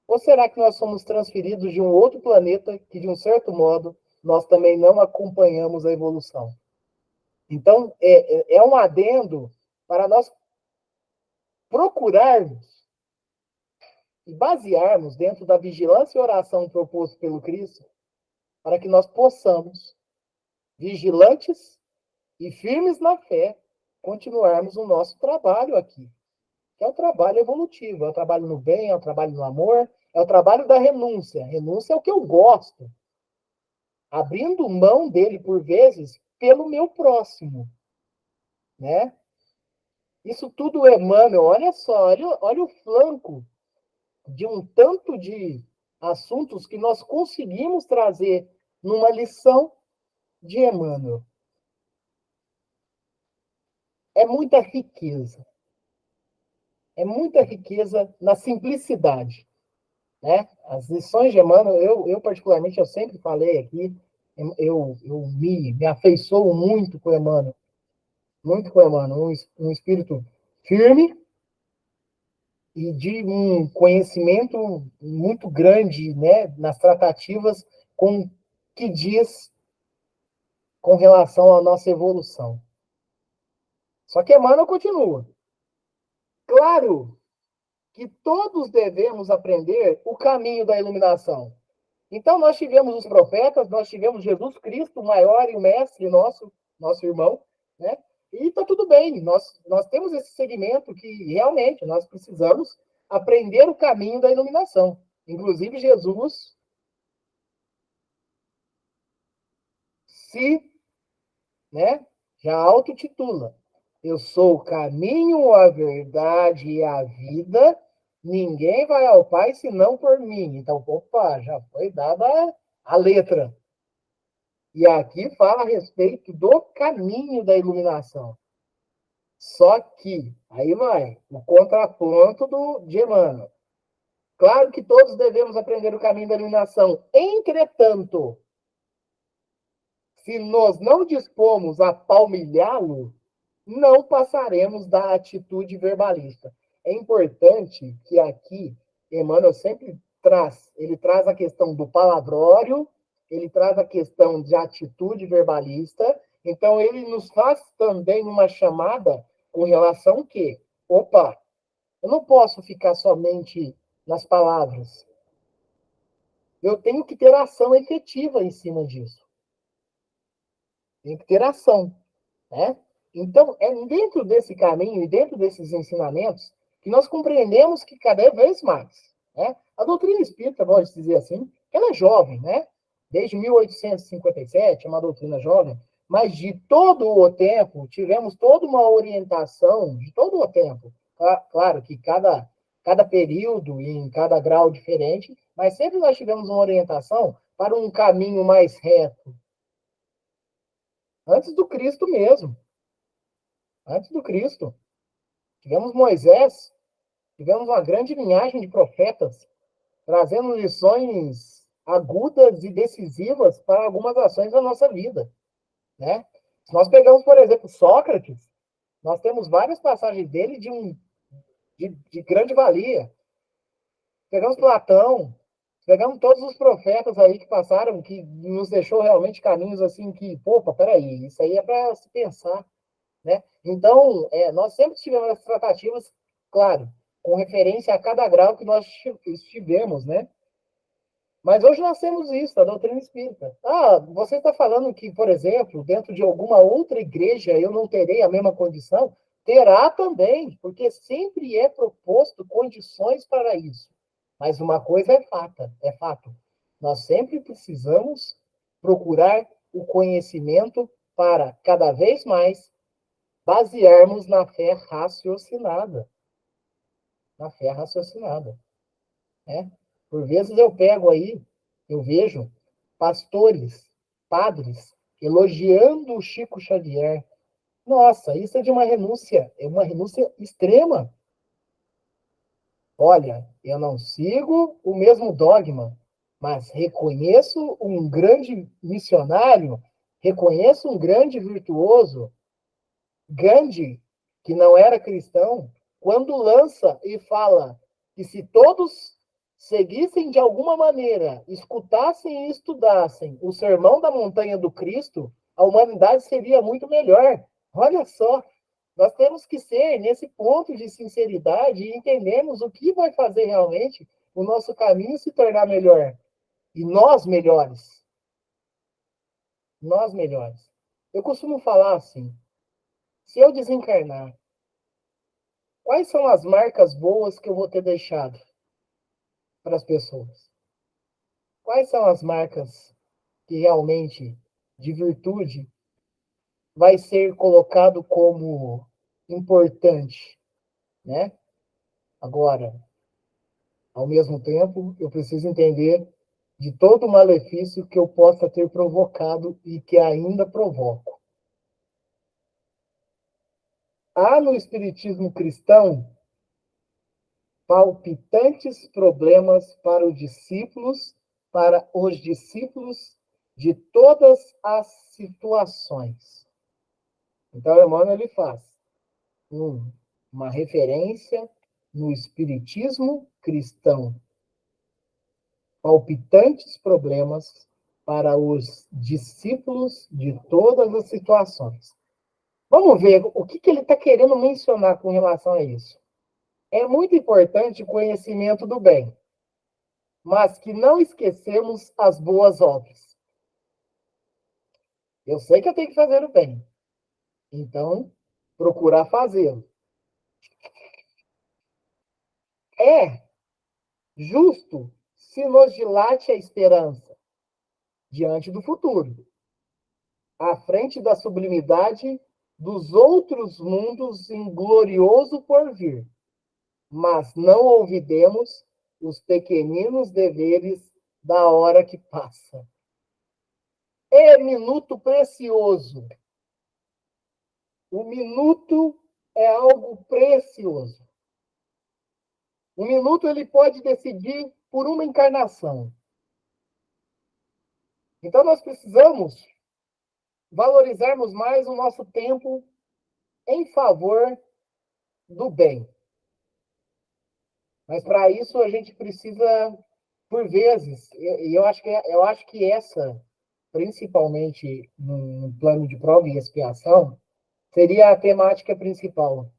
Ou será que nós somos transferidos de um outro planeta que, de um certo modo, nós também não acompanhamos a evolução? Então, é um adendo para nós procurarmos e basearmos dentro da vigilância e oração proposto pelo Cristo, para que nós possamos, vigilantes e firmes na fé, continuarmos o nosso trabalho aqui, que é o trabalho evolutivo, é o trabalho no bem, é o trabalho no amor, é o trabalho da renúncia. Renúncia é o que eu gosto, abrindo mão dele, por vezes, pelo meu próximo, né? Isso tudo, Emmanuel, olha só, olha o flanco de um tanto de assuntos que nós conseguimos trazer numa lição de Emmanuel. É muita riqueza. É muita riqueza na simplicidade. Né? As lições de Emmanuel, eu particularmente, eu sempre falei aqui, eu me afeiçoo muito com Emmanuel. Muito com Emmanuel. Um espírito firme e de um conhecimento muito grande, né, nas tratativas com que diz com relação à nossa evolução. Só que Emmanuel continua. Claro que todos devemos aprender o caminho da iluminação. Então, nós tivemos os profetas, nós tivemos Jesus Cristo, o maior e o mestre nosso irmão, né? E está tudo bem, nós temos esse segmento que realmente nós precisamos aprender o caminho da iluminação. Inclusive, Jesus né, já autotitula. Eu sou o caminho, a verdade e a vida. Ninguém vai ao Pai senão por mim. Então, opa, já foi dada a letra. E aqui fala a respeito do caminho da iluminação. Só que, aí vai, o contraponto de Emmanuel. Claro que todos devemos aprender o caminho da iluminação. Entretanto, se nós não dispomos a palmilhá-lo, não passaremos da atitude verbalista. É importante que aqui Emmanuel sempre ele traz a questão do palavrório, ele traz a questão de atitude verbalista, então ele nos faz também uma chamada com relação que, opa, eu não posso ficar somente nas palavras. Eu tenho que ter ação efetiva em cima disso. Tem que ter ação, né? Então, é dentro desse caminho e dentro desses ensinamentos que nós compreendemos que cada vez mais, né? A doutrina espírita, pode dizer assim, ela é jovem, né? Desde 1857, é uma doutrina jovem, mas de todo o tempo, tivemos toda uma orientação, de todo o tempo. Claro que cada período e em cada grau diferente, mas sempre nós tivemos uma orientação para um caminho mais reto, antes do Cristo mesmo. Antes do Cristo. Tivemos Moisés, tivemos uma grande linhagem de profetas, trazendo lições agudas e decisivas para algumas ações da nossa vida, né? Se nós pegamos, por exemplo, Sócrates, nós temos várias passagens dele de grande valia. Pegamos Platão, pegamos todos os profetas aí que passaram, que nos deixou realmente caminhos assim que, opa, peraí, isso aí é para se pensar, né? Então, nós sempre tivemos as tratativas, claro, com referência a cada grau que nós estivemos, né? Mas hoje nós temos isso, a doutrina espírita. Ah, você está falando que, por exemplo, dentro de alguma outra igreja eu não terei a mesma condição? Terá também, porque sempre é proposto condições para isso. Mas uma coisa é fato. Nós sempre precisamos procurar o conhecimento para, cada vez mais, basearmos na fé raciocinada. Na fé raciocinada, né? Por vezes eu vejo pastores, padres, elogiando o Chico Xavier. Nossa, isso é uma renúncia extrema. Olha, eu não sigo o mesmo dogma, mas reconheço um grande missionário, reconheço um grande virtuoso. Gandhi, que não era cristão, quando lança e fala que se todos seguissem de alguma maneira, escutassem e estudassem o Sermão da Montanha do Cristo, a humanidade seria muito melhor. Olha só, nós temos que ser nesse ponto de sinceridade e entendermos o que vai fazer realmente o nosso caminho se tornar melhor. E nós melhores. Nós melhores. Eu costumo falar assim, se eu desencarnar, quais são as marcas boas que eu vou ter deixado para as pessoas? Quais são as marcas que realmente, de virtude, vai ser colocado como importante, né? Agora, ao mesmo tempo, eu preciso entender de todo o malefício que eu possa ter provocado e que ainda provoco. Há no espiritismo cristão palpitantes problemas para os discípulos de todas as situações. Então, Emmanuel ele faz uma referência no espiritismo cristão. Palpitantes problemas para os discípulos de todas as situações. Vamos ver o que ele está querendo mencionar com relação a isso. É muito importante o conhecimento do bem, mas que não esquecemos as boas obras. Eu sei que eu tenho que fazer o bem, então procurar fazê-lo. É justo se nos dilate a esperança diante do futuro, à frente da sublimidade dos outros mundos em glorioso porvir, mas não olvidemos os pequeninos deveres da hora que passa. É minuto precioso. O minuto é algo precioso. Um minuto ele pode decidir por uma encarnação. Então nós precisamos valorizarmos mais o nosso tempo em favor do bem. Mas para isso a gente precisa, por vezes, e eu acho que essa, principalmente no plano de prova e expiação, seria a temática principal.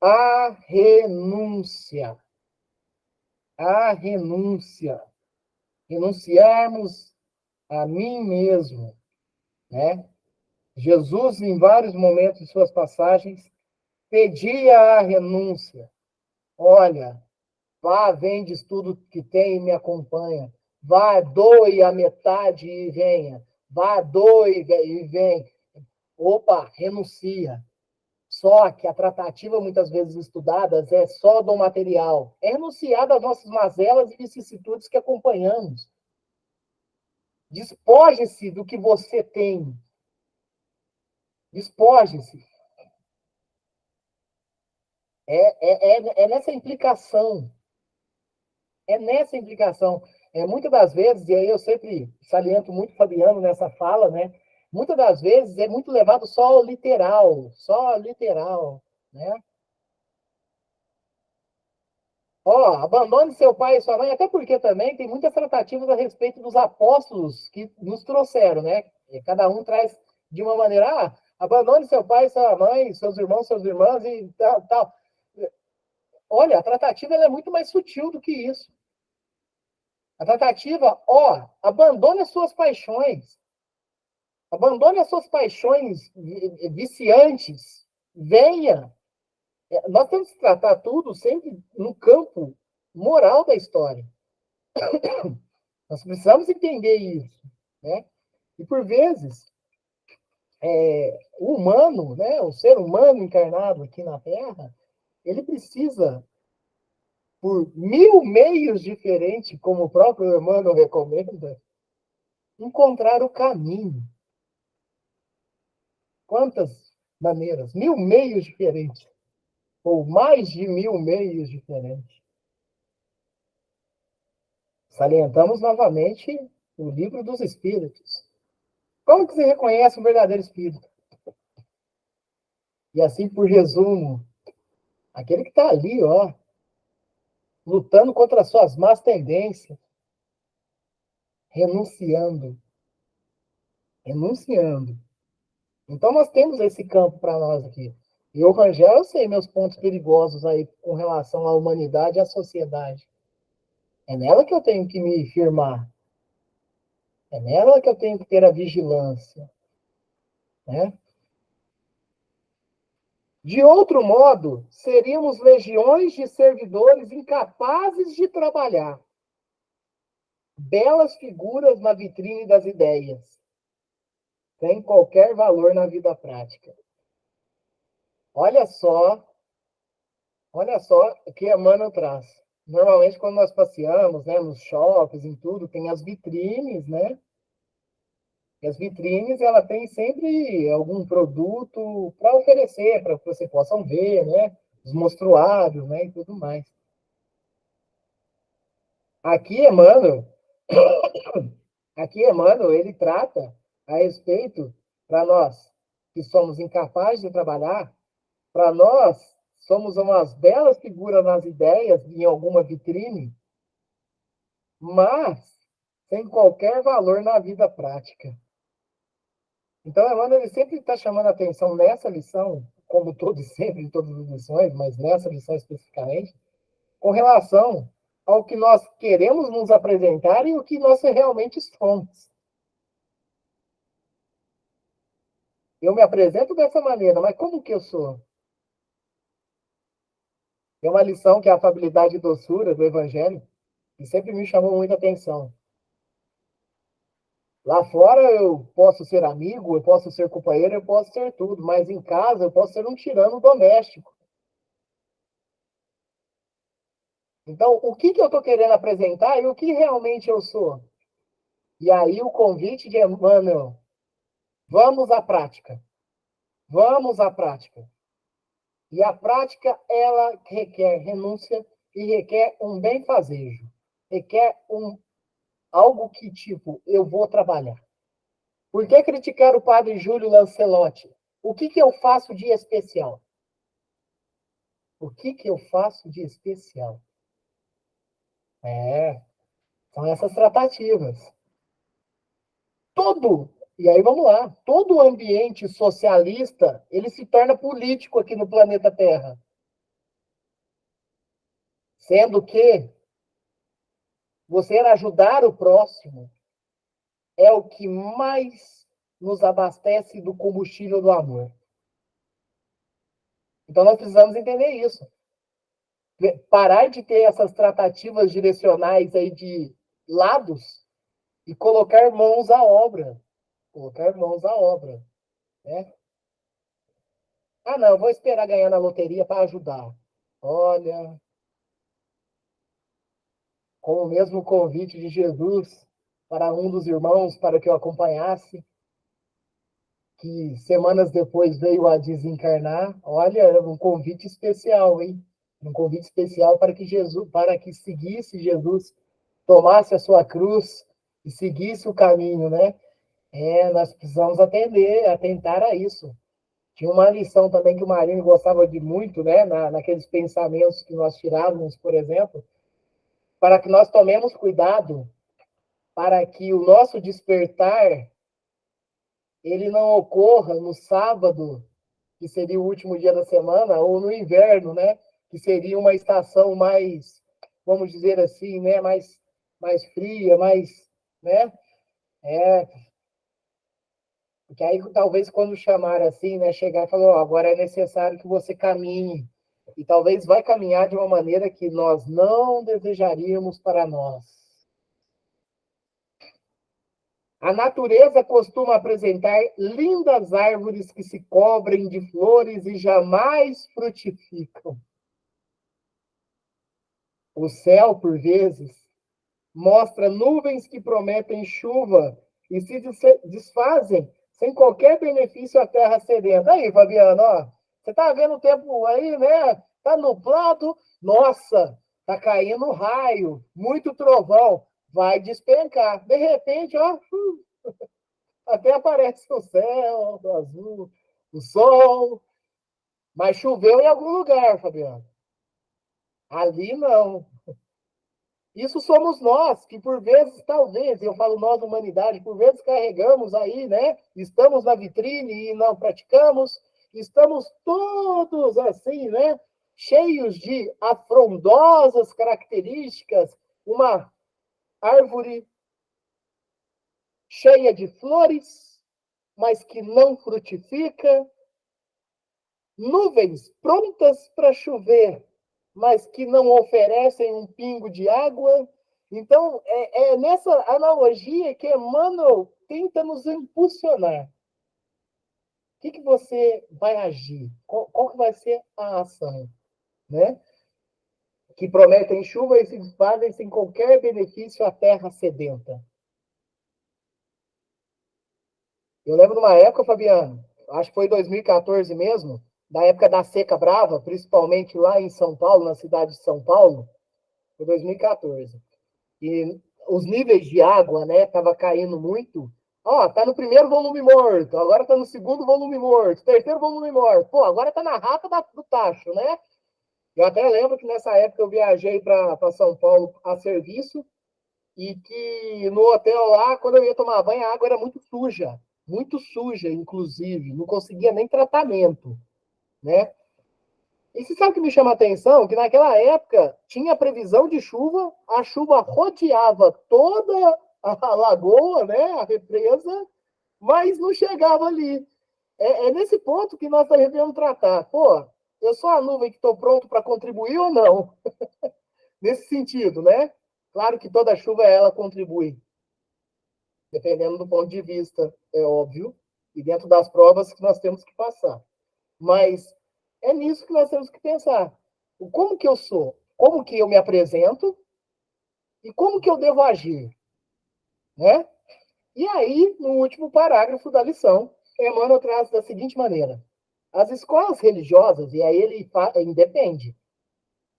A renúncia. A renúncia. Renunciarmos a mim mesmo, né? Jesus, em vários momentos de suas passagens, pedia a renúncia. Olha, vá, vendes tudo que tem e me acompanha. Vá, doe a metade e venha. Vá, doe e vem. Opa, renuncia. Só que a tratativa, muitas vezes estudadas, é só do material. É renunciar das nossas mazelas e vicissitudes que acompanhamos. Despoje-se do que você tem. Despoje-se. É nessa implicação. É nessa implicação. Muitas das vezes, e aí eu sempre saliento muito o Fabiano nessa fala, né? Muitas das vezes é muito levado só literal, né? Ó, abandone seu pai e sua mãe, até porque também tem muitas tratativas a respeito dos apóstolos que nos trouxeram, né? E cada um traz de uma maneira, abandone seu pai e sua mãe, seus irmãos, suas irmãs e tal, tal. Olha, a tratativa ela é muito mais sutil do que isso. A tratativa, abandone as suas paixões. Abandone as suas paixões viciantes. Venha. Nós temos que tratar tudo sempre no campo moral da história. Nós precisamos entender isso, né? E por vezes, o humano, né, o ser humano encarnado aqui na Terra, ele precisa, por 1000 meios diferentes, como o próprio Emmanuel recomenda, encontrar o caminho. Quantas maneiras? 1000 meios diferentes. Ou mais de 1000 meios diferentes. Salientamos novamente o livro dos Espíritos. Como que se reconhece um verdadeiro espírito? E assim, por resumo, aquele que está ali, lutando contra as suas más tendências, renunciando. Renunciando. Então, nós temos esse campo para nós aqui. E o Rangel, eu sei meus pontos perigosos aí com relação à humanidade e à sociedade. É nela que eu tenho que me firmar. É nela que eu tenho que ter a vigilância. Né? De outro modo, seríamos legiões de servidores incapazes de trabalhar. Belas figuras na vitrine das ideias. Sem qualquer valor na vida prática. Olha só o que Emmanuel traz. Normalmente, quando nós passeamos, né, nos shoppings, em tudo, tem as vitrines, né? E as vitrines, ela tem sempre algum produto para oferecer, para que você possam ver, né? Os mostruários, né? E tudo mais. Aqui, Emmanuel, ele trata a respeito, para nós que somos incapazes de trabalhar, para nós somos umas belas figuras nas ideias, em alguma vitrine, mas sem qualquer valor na vida prática. Então, Emmanuel, ele sempre está chamando a atenção nessa lição, como todo sempre, em todas as lições, mas nessa lição especificamente, com relação ao que nós queremos nos apresentar e o que nós realmente somos. Eu me apresento dessa maneira, mas como que eu sou? É uma lição que é a afabilidade e doçura do Evangelho, que sempre me chamou muita atenção. Lá fora eu posso ser amigo, eu posso ser companheiro, eu posso ser tudo, mas em casa eu posso ser um tirano doméstico. Então, o que eu estou querendo apresentar e o que realmente eu sou? E aí o convite de Emmanuel, vamos à prática. Vamos à prática. E a prática, ela requer renúncia e requer um bem-fazejo. Requer algo que, tipo, eu vou trabalhar. Por que criticar o padre Júlio Lancelotti? O que eu faço de especial? O que eu faço de especial? São essas tratativas. E aí vamos lá, todo ambiente socialista, ele se torna político aqui no planeta Terra. Sendo que você ajudar o próximo é o que mais nos abastece do combustível do amor. Então nós precisamos entender isso. Parar de ter essas tratativas direcionais aí de lados e colocar mãos à obra. Colocar mãos à obra. Né? Não, vou esperar ganhar na loteria para ajudar. Olha, com o mesmo convite de Jesus para um dos irmãos para que eu acompanhasse. que semanas depois veio a desencarnar. Olha, um convite especial, hein? Um convite especial para que seguisse Jesus, tomasse a sua cruz e seguisse o caminho, né? Nós precisamos atentar a isso. Tinha uma lição também que o Marinho gostava de muito, né? Naqueles pensamentos que nós tirávamos, por exemplo, para que nós tomemos cuidado para que o nosso despertar ele não ocorra no sábado, que seria o último dia da semana, ou no inverno, né? Que seria uma estação mais, vamos dizer assim, né? Mais fria, né? Porque aí talvez quando chamar assim, né? Chegar e falar, ó, agora é necessário que você caminhe. E talvez vai caminhar de uma maneira que nós não desejaríamos para nós. A natureza costuma apresentar lindas árvores que se cobrem de flores e jamais frutificam. O céu, por vezes, mostra nuvens que prometem chuva e se desfazem sem qualquer benefício à terra sedenta. Aí, Fabiano, ó, você está vendo o tempo aí, né? Está nublado, nossa, está caindo raio, muito trovão, vai despencar. De repente, ó, até aparece o céu, o azul, o sol, mas choveu em algum lugar, Fabiano. Ali não. Isso somos nós, que por vezes, talvez, eu falo nós, humanidade, por vezes carregamos aí, né? Estamos na vitrine e não praticamos, estamos todos assim, né? Cheios de afrondosas características, uma árvore cheia de flores, mas que não frutifica, nuvens prontas para chover, mas que não oferecem um pingo de água. Então, é nessa analogia que Emmanuel tenta nos impulsionar. O que você vai agir? Qual que vai ser a ação? Né? Que prometem chuva e se desfazem sem qualquer benefício à terra sedenta. Eu lembro de uma época, Fabiano, acho que foi 2014 mesmo, da época da seca brava, principalmente lá em São Paulo, na cidade de São Paulo, foi 2014. E os níveis de água, né, tava caindo muito. Ó, tá no primeiro volume morto, agora tá no segundo volume morto, terceiro volume morto. Pô, agora tá na rata do tacho, né? Eu até lembro que nessa época eu viajei para São Paulo a serviço e que no hotel lá, quando eu ia tomar banho, a água era muito suja, inclusive, não conseguia nem tratamento, né? E você sabe o que me chama a atenção? Que naquela época tinha previsão de chuva, a chuva rodeava toda a lagoa, né, a represa, mas não chegava ali. É nesse ponto que nós devemos tratar. Pô, eu sou a nuvem que estou pronto para contribuir ou não? Nesse sentido, né? Claro que toda chuva ela contribui, dependendo do ponto de vista, é óbvio, e dentro das provas que nós temos que passar. Mas é nisso que nós temos que pensar. Como que eu sou? Como que eu me apresento? E como que eu devo agir? Né? E aí, no último parágrafo da lição, Emmanuel traz da seguinte maneira. As escolas religiosas, e aí ele independe.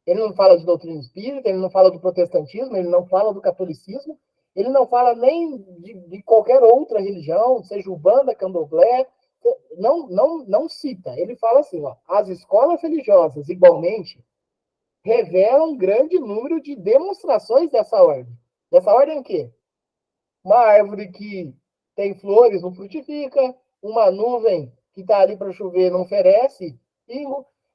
Ele não fala de doutrina espírita, ele não fala do protestantismo, ele não fala do catolicismo, ele não fala nem de qualquer outra religião, seja Umbanda, Candomblé, não cita. Ele fala assim, ó, as escolas religiosas, igualmente, revelam grande número de demonstrações dessa ordem. Dessa ordem o quê? Uma árvore que tem flores não frutifica, uma nuvem que está ali para chover não oferece, e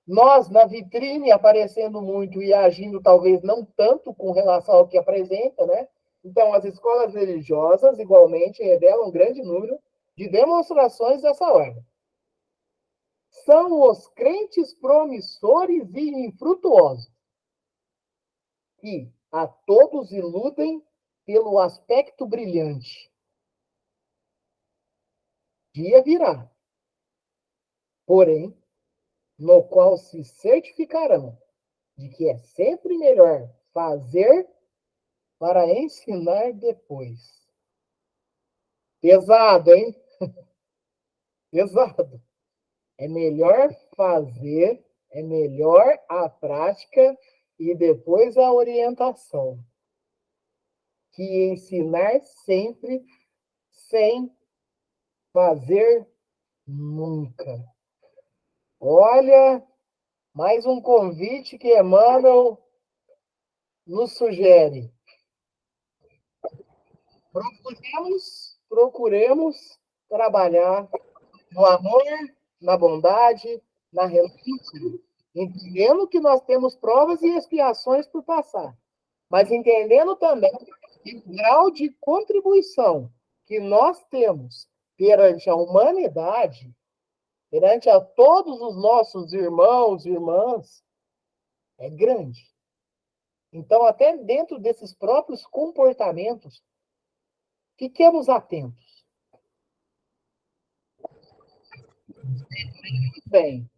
nós na vitrine aparecendo muito e agindo talvez não tanto com relação ao que apresenta, né? Então, as escolas religiosas, igualmente, revelam um grande número de demonstrações dessa ordem. São os crentes promissores e infrutuosos, que a todos iludem pelo aspecto brilhante. Dia virá, porém, no qual se certificarão de que é sempre melhor fazer para ensinar depois. Pesado, hein? Exato. É melhor fazer, é melhor a prática e depois a orientação. Que ensinar sempre sem fazer nunca. Olha, mais um convite que Emmanuel nos sugere. Procuremos trabalhar no amor, na bondade, na renúncia, entendendo que nós temos provas e expiações por passar, mas entendendo também o grau de contribuição que nós temos perante a humanidade, perante a todos os nossos irmãos e irmãs, é grande. Então, até dentro desses próprios comportamentos, fiquemos atentos. Bem,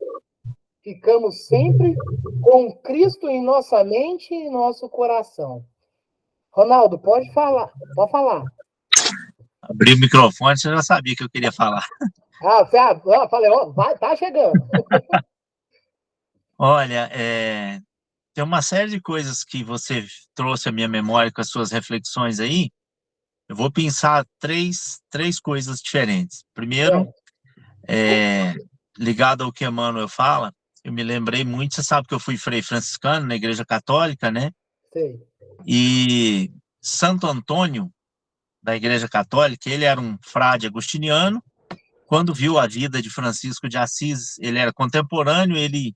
ficamos sempre com Cristo em nossa mente e em nosso coração. Ronaldo, pode falar. Pode falar. Abri o microfone, você já sabia que eu queria falar. Falei, vai, tá chegando. Olha, tem uma série de coisas que você trouxe à minha memória com as suas reflexões aí. Eu vou pensar três coisas diferentes. Primeiro, ligado ao que Emmanuel fala, eu me lembrei muito, você sabe que eu fui frei franciscano na Igreja Católica, né? Sim. E Santo Antônio, da Igreja Católica, ele era um frade agostiniano. Quando viu a vida de Francisco de Assis, ele era contemporâneo, ele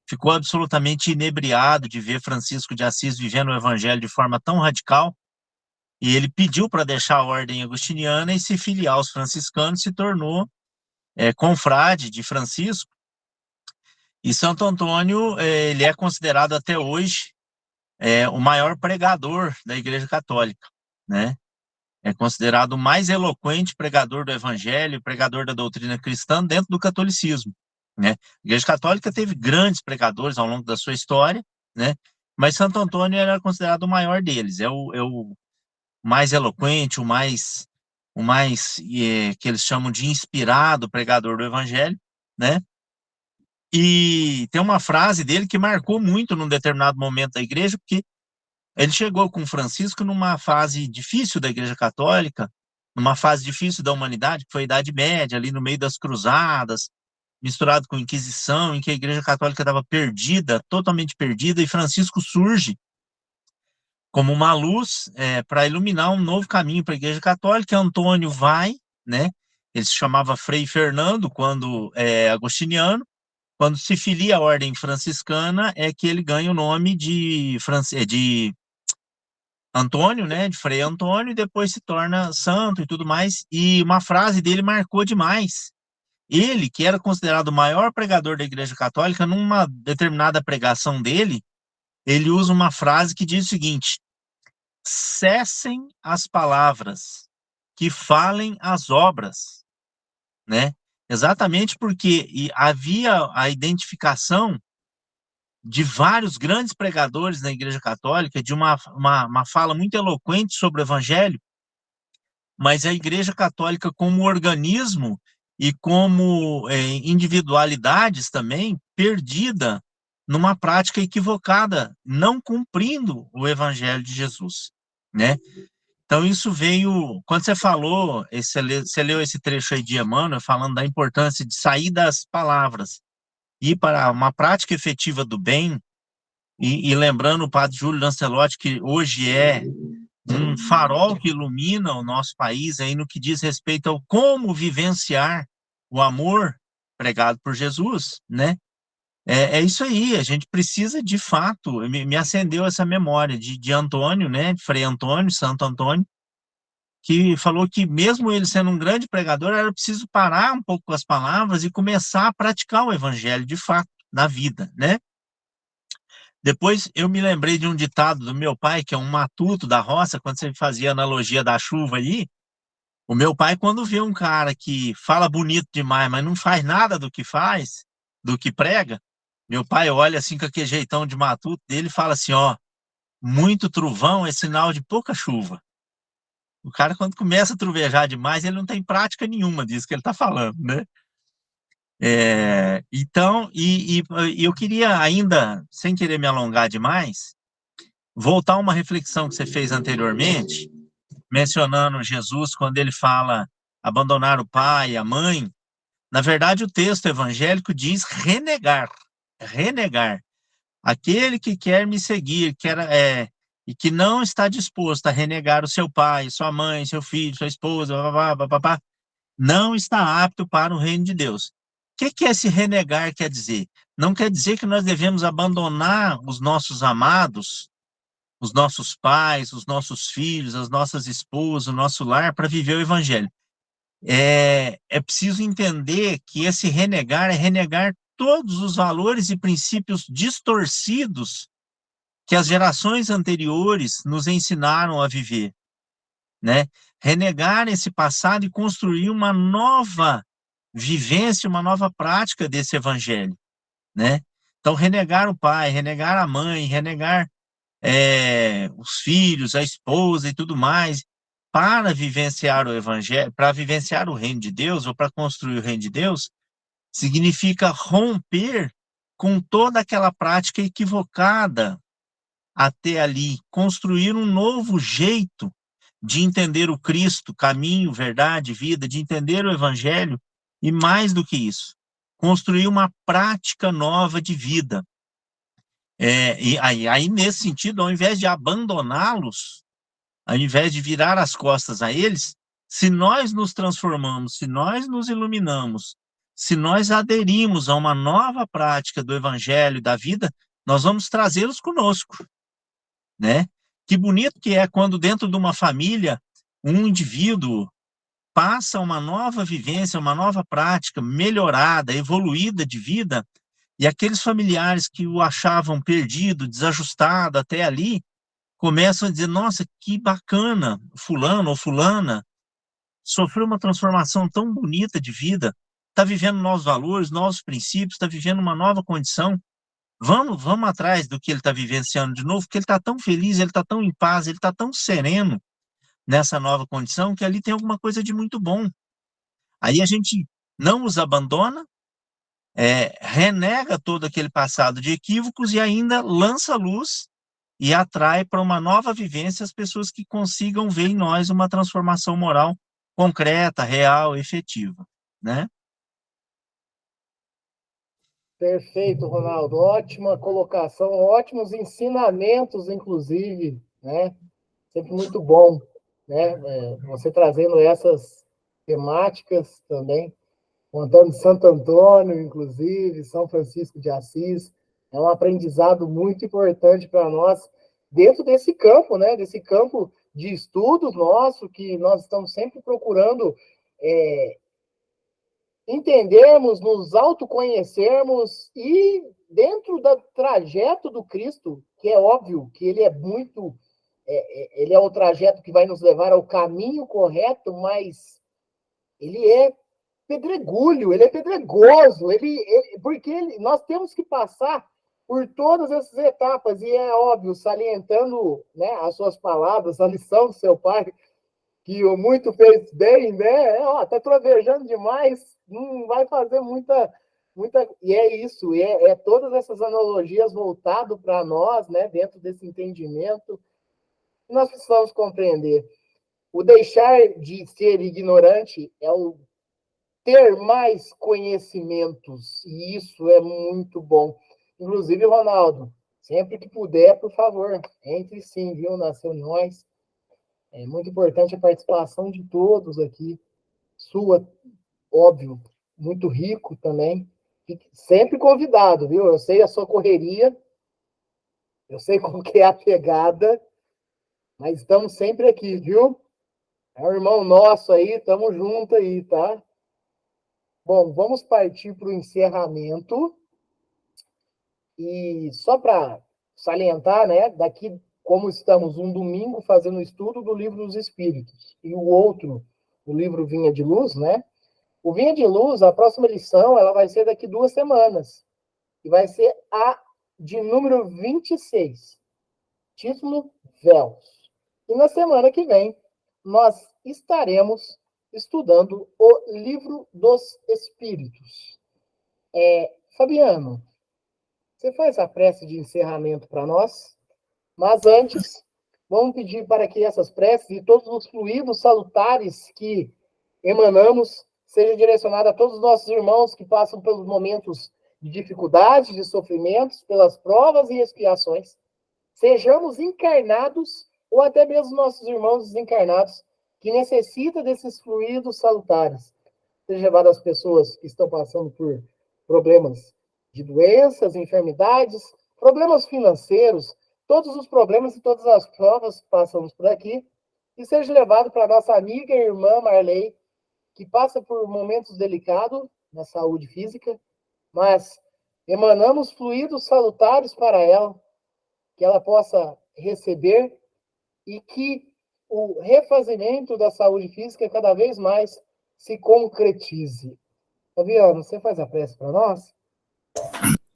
ficou absolutamente inebriado de ver Francisco de Assis vivendo o evangelho de forma tão radical, e ele pediu para deixar a ordem agostiniana e se filiar aos franciscanos, se tornou confrade de Francisco. E Santo Antônio, ele é considerado até hoje o maior pregador da Igreja Católica, né? É considerado o mais eloquente pregador do evangelho, pregador da doutrina cristã dentro do catolicismo, né? A Igreja Católica teve grandes pregadores ao longo da sua história, né? Mas Santo Antônio era considerado o maior deles, é o mais eloquente, o mais que eles chamam de inspirado pregador do evangelho, né? E tem uma frase dele que marcou muito num determinado momento da igreja, porque ele chegou com Francisco numa fase difícil da Igreja Católica, numa fase difícil da humanidade, que foi a Idade Média, ali no meio das cruzadas, misturado com a Inquisição, em que a Igreja Católica estava perdida, totalmente perdida, e Francisco surge como uma luz para iluminar um novo caminho para a Igreja Católica. Antônio vai, né? Ele se chamava Frei Fernando, quando agostiniano. Quando se filia à ordem franciscana, é que ele ganha o nome de Antônio, né, de Frei Antônio, e depois se torna santo e tudo mais. E uma frase dele marcou demais. Ele, que era considerado o maior pregador da Igreja Católica, numa determinada pregação dele, ele usa uma frase que diz o seguinte: cessem as palavras, que falem as obras, né? Exatamente porque havia a identificação de vários grandes pregadores na Igreja Católica, de uma fala muito eloquente sobre o Evangelho, mas a Igreja Católica como organismo e como individualidades também, perdida numa prática equivocada, não cumprindo o Evangelho de Jesus, né? Então isso veio, quando você falou, você leu esse trecho aí de Emmanuel, falando da importância de sair das palavras, ir para uma prática efetiva do bem, e lembrando o padre Júlio Lancelotti, que hoje é um farol que ilumina o nosso país aí no que diz respeito ao como vivenciar o amor pregado por Jesus, né? É isso aí, a gente precisa de fato, me acendeu essa memória de Antônio, né, de Frei Antônio, Santo Antônio, que falou que mesmo ele sendo um grande pregador, era preciso parar um pouco com as palavras e começar a praticar o evangelho de fato, na vida, né? Depois eu me lembrei de um ditado do meu pai, que é um matuto da roça, quando você fazia a analogia da chuva aí, o meu pai, quando vê um cara que fala bonito demais, mas não faz nada do que faz, do que prega, meu pai olha assim com aquele jeitão de matuto dele e fala assim, ó, muito trovão é sinal de pouca chuva. O cara, quando começa a trovejar demais, ele não tem prática nenhuma disso que ele está falando, né? Então, eu queria ainda, sem querer me alongar demais, voltar a uma reflexão que você fez anteriormente, mencionando Jesus, quando ele fala abandonar o pai, a mãe. Na verdade, o texto evangélico diz renegar, renegar. Aquele que quer me seguir, e que não está disposto a renegar o seu pai, sua mãe, seu filho, sua esposa, babá, não está apto para o reino de Deus. O que esse renegar quer dizer? Não quer dizer que nós devemos abandonar os nossos amados, os nossos pais, os nossos filhos, as nossas esposas, o nosso lar para viver o evangelho. É preciso entender que esse renegar é renegar todos os valores e princípios distorcidos que as gerações anteriores nos ensinaram a viver, né? Renegar esse passado e construir uma nova vivência, uma nova prática desse evangelho, né? Então, renegar o pai, renegar a mãe, renegar os filhos, a esposa e tudo mais, para vivenciar o evangelho, para vivenciar o reino de Deus, ou para construir o reino de Deus, significa romper com toda aquela prática equivocada até ali, construir um novo jeito de entender o Cristo, caminho, verdade, vida, de entender o evangelho, e mais do que isso, construir uma prática nova de vida. E aí, nesse sentido, ao invés de abandoná-los, ao invés de virar as costas a eles, se nós nos transformamos, se nós nos iluminamos, se nós aderimos a uma nova prática do evangelho, da vida, nós vamos trazê-los conosco, né? Que bonito que é quando dentro de uma família, um indivíduo passa uma nova vivência, uma nova prática melhorada, evoluída de vida, e aqueles familiares que o achavam perdido, desajustado até ali, começam a dizer, nossa, que bacana, fulano ou fulana sofreu uma transformação tão bonita de vida, está vivendo novos valores, novos princípios, está vivendo uma nova condição. Vamos atrás do que ele está vivenciando de novo, porque ele está tão feliz, ele está tão em paz, ele está tão sereno nessa nova condição, que ali tem alguma coisa de muito bom. Aí a gente não os abandona, renega todo aquele passado de equívocos e ainda lança luz e atrai para uma nova vivência as pessoas que consigam ver em nós uma transformação moral concreta, real, efetiva, né? Perfeito, Ronaldo. Ótima colocação, ótimos ensinamentos, inclusive, né? Sempre muito bom, né? Você trazendo essas temáticas também, contando Santo Antônio, inclusive, São Francisco de Assis. É um aprendizado muito importante para nós dentro desse campo, né? Desse campo de estudo nosso, que nós estamos sempre procurando entendermos, nos autoconhecermos e dentro do trajeto do Cristo, que é óbvio que ele é muito, ele é o trajeto que vai nos levar ao caminho correto, mas ele é pedregulho, ele é pedregoso, porque nós temos que passar por todas essas etapas, e é óbvio, salientando, né, as suas palavras, a lição do seu pai, que o muito fez bem, né? Tá trovejando demais, não vai fazer muita. E é isso, todas essas analogias voltado para nós, né? Dentro desse entendimento, nós precisamos compreender. O deixar de ser ignorante é o ter mais conhecimentos, e isso é muito bom. Inclusive, Ronaldo, sempre que puder, por favor, entre sim, viu, nas reuniões. É muito importante a participação de todos aqui. Sua, óbvio, muito rico também. Fique sempre convidado, viu? Eu sei a sua correria, eu sei como que é a pegada, mas estamos sempre aqui, viu? É um irmão nosso aí, estamos juntos aí, tá? Bom, vamos partir para o encerramento. E só para salientar, né? Daqui, como estamos um domingo fazendo o estudo do Livro dos Espíritos, e o outro, o livro Vinha de Luz, né? O Vinha de Luz, a próxima lição, ela vai ser daqui 2 semanas. E vai ser a de número 26. Título Véus. E na semana que vem, nós estaremos estudando o Livro dos Espíritos. Fabiano, você faz a prece de encerramento para nós, mas antes, vamos pedir para que essas preces e todos os fluidos salutares que emanamos sejam direcionados a todos os nossos irmãos que passam pelos momentos de dificuldade, de sofrimentos, pelas provas e expiações, sejamos encarnados ou até mesmo nossos irmãos desencarnados que necessitam desses fluidos salutares. Seja levado às pessoas que estão passando por problemas de doenças, enfermidades, problemas financeiros, todos os problemas e todas as provas que passamos por aqui, e seja levado para a nossa amiga e irmã Marley, que passa por momentos delicados na saúde física, mas emanamos fluidos salutares para ela, que ela possa receber e que o refazimento da saúde física cada vez mais se concretize. Fabiano, você faz a prece para nós?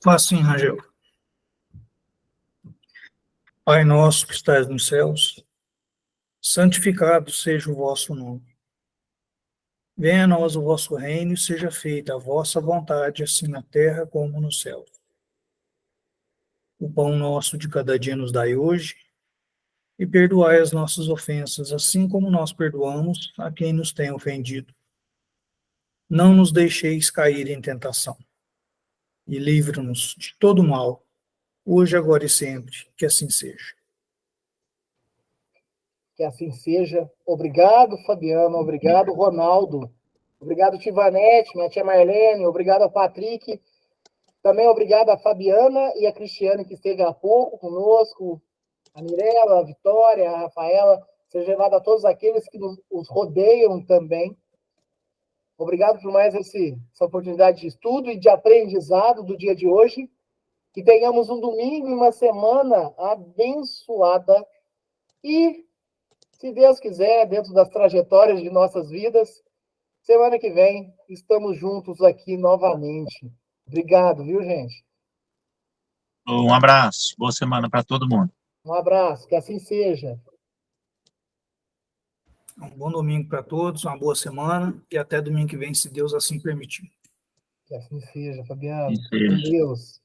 Faço sim, Rangel. Pai nosso que estais nos céus, santificado seja o vosso nome. Venha a nós o vosso reino e seja feita a vossa vontade, assim na terra como no céu. O pão nosso de cada dia nos dai hoje, e perdoai as nossas ofensas, assim como nós perdoamos a quem nos tem ofendido. Não nos deixeis cair em tentação, e livra-nos de todo mal, hoje, agora e sempre, que assim seja. Que assim seja. Obrigado, Fabiano. Obrigado, Ronaldo. Obrigado, Tivanete, minha tia Marlene. Obrigado ao Patrick. Também obrigado a Fabiana e a Cristiane, que esteve há pouco conosco. A Mirella, a Vitória, a Rafaela. Seja levado a todos aqueles que os rodeiam também. Obrigado por mais essa oportunidade de estudo e de aprendizado do dia de hoje. Que tenhamos um domingo e uma semana abençoada. E, se Deus quiser, dentro das trajetórias de nossas vidas, semana que vem estamos juntos aqui novamente. Obrigado, viu, gente? Um abraço, boa semana para todo mundo. Um abraço, que assim seja. Um bom domingo para todos, uma boa semana e até domingo que vem, se Deus assim permitir. Que assim seja, Fabiano. Que seja. Com Deus.